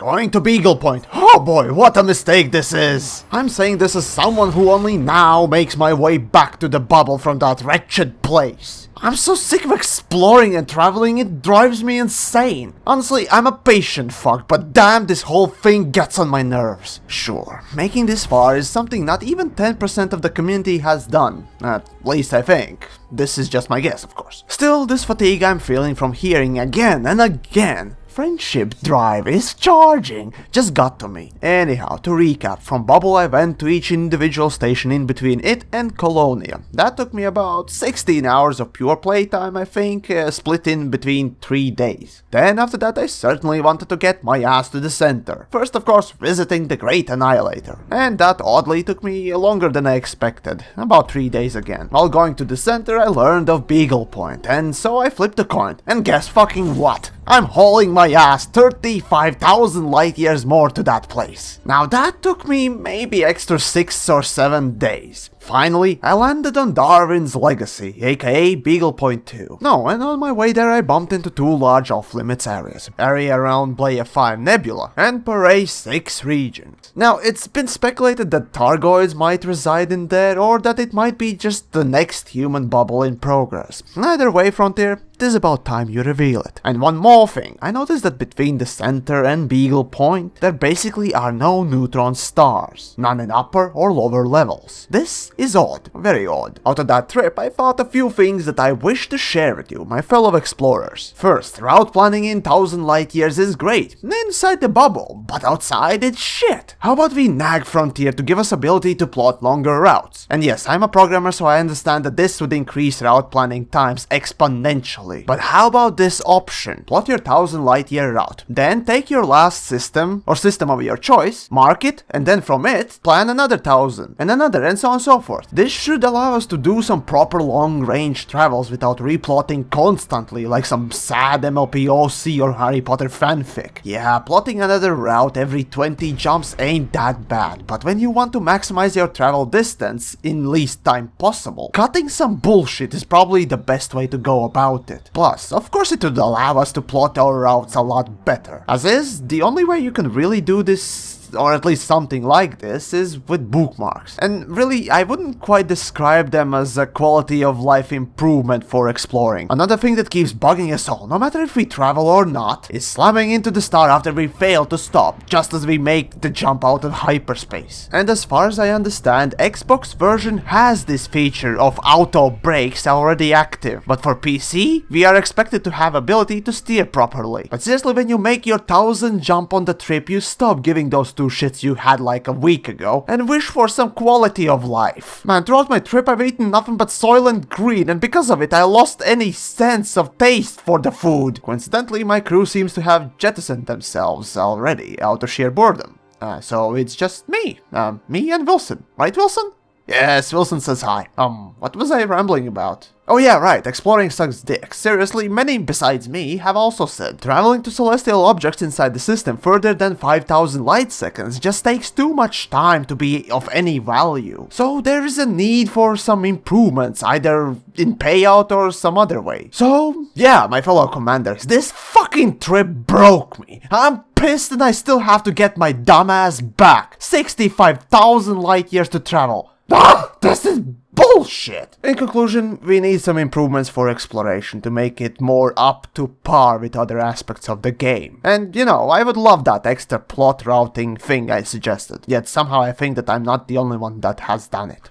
Going to Beagle Point. Oh boy, what a mistake this is. I'm saying this as someone who only now makes my way back to the bubble from that wretched place. I'm so sick of exploring and traveling, it drives me insane. Honestly, I'm a patient fuck, but damn, this whole thing gets on my nerves. Sure, making this far is something not even 10% of the community has done. At least I think. This is just my guess, of course. Still, this fatigue I'm feeling from hearing again and again. Friendship drive is charging, just got to me. Anyhow, to recap, from Bubble I went to each individual station in between it and Colonia. That took me about 16 hours of pure playtime, I think, split in between 3 days. Then after that I certainly wanted to get my ass to the center. First of course visiting the Great Annihilator. And that oddly took me longer than I expected, about 3 days again. While going to the center I learned of Beagle Point, and so I flipped a coin. And guess fucking what? I'm hauling my ass 35,000 light years more to that place. Now that took me maybe extra 6 or 7 days. Finally, I landed on Darwin's Legacy, aka Beagle Point 2. No, and on my way there I bumped into 2 large off-limits areas. Area around Playa 5 Nebula and Paray 6 regions. Now, it's been speculated that Targoids might reside in there, or that it might be just the next human bubble in progress. Either way, Frontier, it is about time you reveal it. And one more thing, I noticed that between the center and Beagle Point, there basically are no neutron stars. None in upper or lower levels. This is odd, very odd. Out of that trip, I thought a few things that I wish to share with you, my fellow explorers. First, route planning in 1000 light years is great, inside the bubble, but outside it's shit. How about we nag Frontier to give us ability to plot longer routes? And yes, I'm a programmer, so I understand that this would increase route planning times exponentially. But how about this option? Plot your 1000 light year route, then take your last system, or system of your choice, mark it, and then from it, plan another 1000, and another, and so on and so forth. This should allow us to do some proper long-range travels without replotting constantly like some sad MLPOC or Harry Potter fanfic. Yeah, plotting another route every 20 jumps ain't that bad, but when you want to maximize your travel distance in least time possible, cutting some bullshit is probably the best way to go about it. Plus, of course it would allow us to plot our routes a lot better. As is, the only way you can really do this, or at least something like this, is with bookmarks. And really, I wouldn't quite describe them as a quality of life improvement for exploring. Another thing that keeps bugging us all, no matter if we travel or not, is slamming into the star after we fail to stop, just as we make the jump out of hyperspace. And as far as I understand, Xbox version has this feature of auto brakes already active, but for PC, we are expected to have ability to steer properly. But seriously, when you make your 1000 jump on the trip, you stop giving those 2 shits you had like a week ago and wish for some quality of life. Man, throughout my trip I've eaten nothing but Soylent Green, and because of it I lost any sense of taste for the food. Coincidentally, my crew seems to have jettisoned themselves already out of sheer boredom. So it's just me. Me and Wilson. Right, Wilson? Yes, Wilson says hi. What was I rambling about? Oh yeah, right, exploring sucks dick. Seriously, many besides me have also said traveling to celestial objects inside the system further than 5000 light seconds just takes too much time to be of any value. So there is a need for some improvements, either in payout or some other way. So yeah, my fellow commanders, this fucking trip broke me. I'm pissed and I still have to get my dumbass back. 65,000 light years to travel. This is bullshit! In conclusion, we need some improvements for exploration to make it more up to par with other aspects of the game. And, you know, I would love that extra plot routing thing I suggested, yet somehow I think that I'm not the only one that has done it.